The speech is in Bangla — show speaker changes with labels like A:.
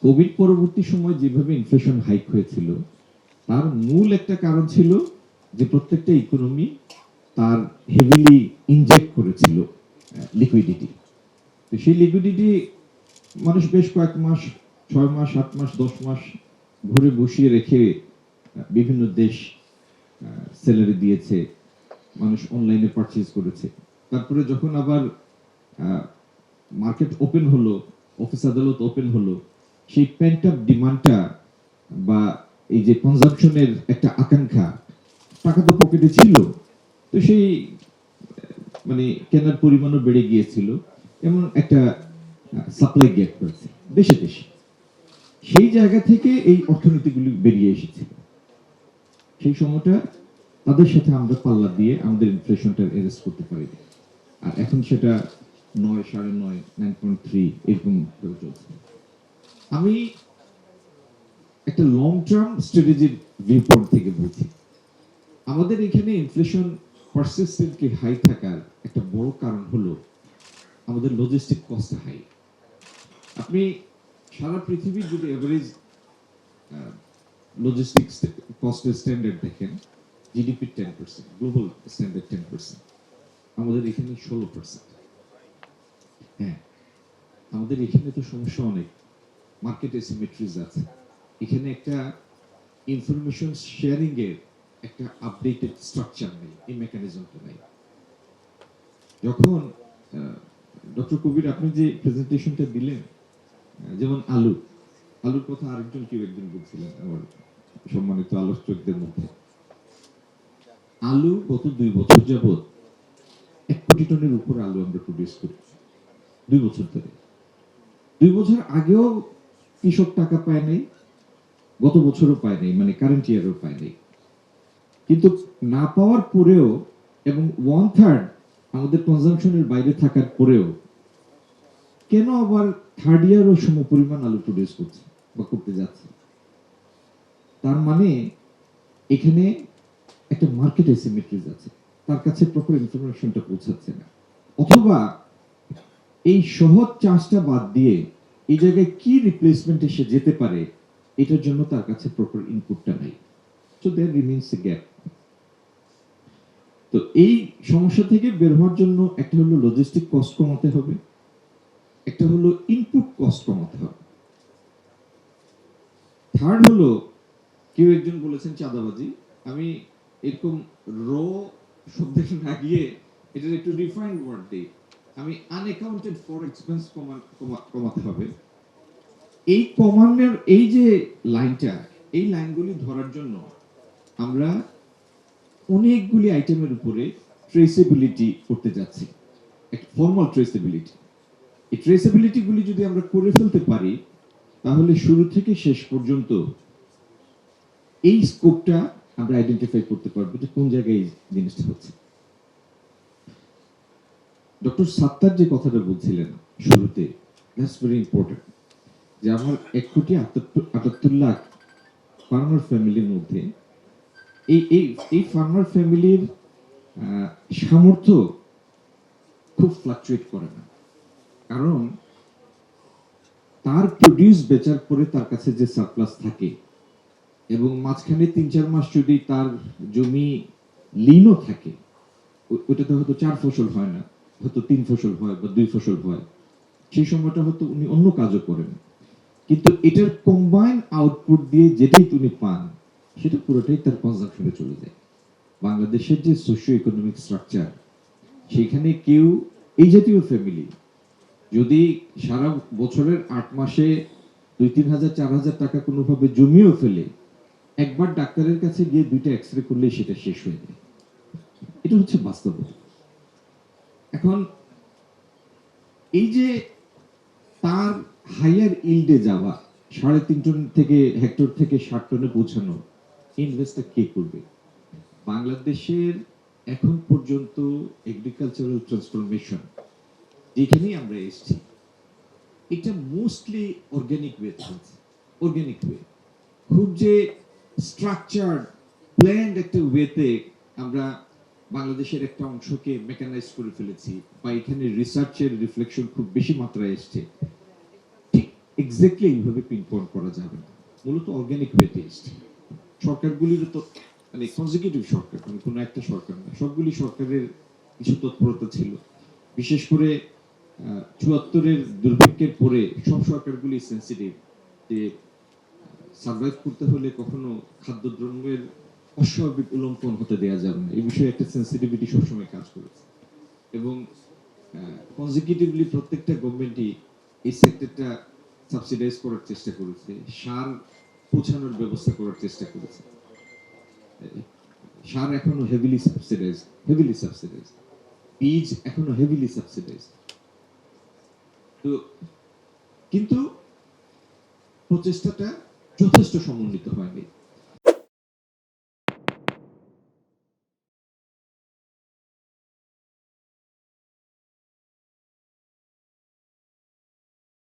A: কোভিড পরবর্তী সময় যেভাবে ইনফ্লেশন হাইক হয়েছিল, তার মূল একটা কারণ ছিল যে প্রত্যেকটা ইকোনমি তার হেভিলি ইনজেক্ট করেছিল লিকুইডিটি। তো সেই লিকুইডিটি মানুষ বেশ কয়েক মাস, 6 মাস, 8 মাস, 10 মাস ঘুরে বসিয়ে রেখে বিভিন্ন দেশ স্যালারি দিয়েছে, মানুষ অনলাইনে পারচেজ করেছে। তারপরে যখন আবার মার্কেট ওপেন হলো, অফিস আদালত ওপেন হলো, সেই পেন্ট আপ ডিমান্ডটা বা এই যে কনজাম্পশনের একটা আকাঙ্ক্ষা, টাকা তো পকেটে ছিল, তো সেই মানে কেনার পরিমাণও বেড়ে গিয়েছিল, এমন একটা সাপ্লাই গ্যাপ হয়েছে দেশে দেশে। সেই জায়গা থেকে এই অর্থনীতিগুলি বেরিয়ে এসেছিল। সেই সময়টা তাদের সাথে আমরা পাল্লা দিয়ে আমাদের ইনফ্লেশনটা এরেস্ট করতে পারিনি। আর এখন সেটা 9, 9.5, 9.3 এরকম চলছে। আমি একটা লং টার্ম স্ট্র্যাটেজির ভিউ পয়েন্ট থেকে বলছি। আমাদের এখানে ইনফ্লেশন পারসিস্টেন্টলি হাই থাকার একটা বড় কারণ হলো আমাদের লজিস্টিক কস্ট হাই। আপনি সারা পৃথিবীর যদি এভারেজ লজিস্টিক্স কস্টের স্ট্যান্ডার্ড দেখেন, জিডিপি 10%, গ্লোবাল স্ট্যান্ডার্ড 10%, আমাদের এখানে 16%। হ্যাঁ, আমাদের এখানে তো সমস্যা অনেক, মার্কেট অ্যাসিমেট্রিজ আছে। এখানে একটা ইনফরমেশন শেয়ারিং এর একটা আপডেটেড স্ট্রাকচার নেই, এই মেকানিজমটা নেই। যখন ডক্টর কবির আপনি যে প্রেজেন্টেশনটা দিলেন, যেমন আলুর কথা আরেকজন কেউ একদিন বলছিলেন আমার সম্মানিত আলোচকদের মধ্যে। আলু গত 2 বছর যাবত 1 কোটি টনের উপর আলু আমরা প্রডিউস করি 2 বছর ধরে। 2 বছর আগেও কৃষক টাকা পায় নাই, গত বছরও পায় নাই, মানে কারেন্ট ইয়ারও পায় নাই। কিন্তু না পাওয়ার পরেও এবং 1/3 আমাদের কনজাম্পশনের বাইরে থাকার পরেও কেন আবার থার্ড ইয়ারও সম পরিমাণ আলু প্রডিউস করছে বা করতে যাচ্ছে? তার মানে এখানে একটা মার্কেট অ্যাসিমেট্রিজ আছে, তার কাছে প্রপার ইনফরমেশনটা পৌঁছাচ্ছে না। অথবা এই সহজ চাষটা বাদ দিয়ে এই জায়গায় কি রিপ্লেসমেন্ট এসে যেতে পারে, এটার জন্য তার কাছে প্রপার ইনপুটটা নাই। So there remains a gap. তো এই সমস্যা থেকে বের হওয়ার জন্য একটা হলো লজিস্টিক কস্ট কমাতে হবে, একটা হলো ইনপুট কস্ট কমাতে হবে, থার্ড হলো কেউ একজন বলেছেন চাঁদাবাজি। আমি এরকম র শব্দে না গিয়ে এটার একটু রিফাইন্ড ওয়ার্ড দিই, আমি আনঅ্যাকাউন্টেড ফর এক্সপেন্স কমাতে হবে। এই কমানোর এই যে লাইনটা, এই লাইনগুলি ধরার জন্য আমরা অনেকগুলি আইটেমের উপরে ট্রেসেবিলিটি করতে যাচ্ছি, একটা ফর্মাল ট্রেসেবিলিটি। এই ট্রেসেবিলিটি গুলি যদি আমরা করে ফেলতে পারি, তাহলে শুরু থেকে শেষ পর্যন্ত এই স্কোপটা আমরা আইডেন্টিফাই করতে পারবো যে কোন জায়গায় এই জিনিসটা হচ্ছে। ডক্টর সাত্তার যে কথাটা বলছিলেন শুরুতে, দ্যাটস ভেরি ইম্পর্টেন্ট, যে আমার 1,78,00,000 ফার্মার ফ্যামিলির মধ্যে এই ফার্মার ফ্যামিলির সামর্থ্য খুব ফ্লাকচুয়েট করে না। কারণ তার প্রডিউস বেচার পরে তার কাছে যে সারপ্লাস থাকে এবং মাঝখানে 3-4 মাস যদি তার জমি লিনও থাকে, ওইটাতে হয়তো 4 ফসল হয় না, হয়তো 3 ফসল হয় বা 2 ফসল হয়, সেই সময়টা হয়তো উনি অন্য কাজও করেন, কিন্তু এটার কম্বাইন আউটপুট দিয়ে যেটাই উনি পান সেটা পুরোটাই তার কনজাম্পশনে চলে যায়। বাংলাদেশের যে সোশিও ইকোনমিক স্ট্রাকচার, সেখানে কেউ এই জাতীয় ফ্যামিলি যদি সারা বছরের 8 মাসে 2-3 হাজার 4 হাজার টাকা কোনোভাবে জমিয়েও ফেলে, একবার ডাক্তারের কাছে গিয়ে 2টা এক্সরে করলে সেটা শেষ হয়ে যায়। এটা হচ্ছে বাস্তব। এখন এই যে তার হাইয়ার ইল্ডে যাওয়া, 3.5 টন থেকে হেক্টর থেকে 60 টনে পৌঁছানো, ইনভেস্টটা কে করবে? বাংলাদেশের এখন পর্যন্ত এগ্রিকালচারাল ট্রান্সফরমেশন যেখানেই আমরা এসেছি, এটা মোস্টলি অর্গানিক ওয়ে চলছে। অর্গানিক ওয়ে, খুব যে স্ট্রাকচার প্ল্যান্ড একটা ওয়েতে আমরা বাংলাদেশের একটা অংশকে মেকানাইজ করে ফেলেছি, বা এখানে রিসার্চের রিফ্লেকশন খুব বেশি মাত্রায় এসছে, ঠিক এক্স্যাক্টলি এইভাবে পিনপয়েন্ট করা যাবে না। মূলত অর্গানিক ওয়ে টেস্ট সরকারগুলির তো মানে কনজিকিউটিভ সরকার, মানে কোনো একটা সরকার না, সবগুলি সরকারের কিছু তৎপরতা ছিল। বিশেষ করে ৭৪-এর দুর্ভিক্ষের পরে সব সরকারগুলি সেন্সিটিভ যে সার্ভাইভ করতে হলে কখনো খাদ্যদ্রব্যের অস্বাভাবিক উল্লঙ্ঘন হতে দেওয়া যাবে না, এই বিষয়ে একটা সেন্সিটিভিটি সবসময় কাজ করেছে। এবং কনজিকিউটিভলি প্রত্যেকটা গভর্নমেন্টই এই সেক্টরটা সাবসিডাইজ করার চেষ্টা করেছে, সার পৌঁছানোর ব্যবস্থা করার চেষ্টা করেছে। সার এখনো হেভিলি সাবসিডাইজ, বীজ এখনো হেভিলি সাবসিডাইজ। তো কিন্তু প্রচেষ্টাটা যথেষ্ট সমন্বিত হয়নি।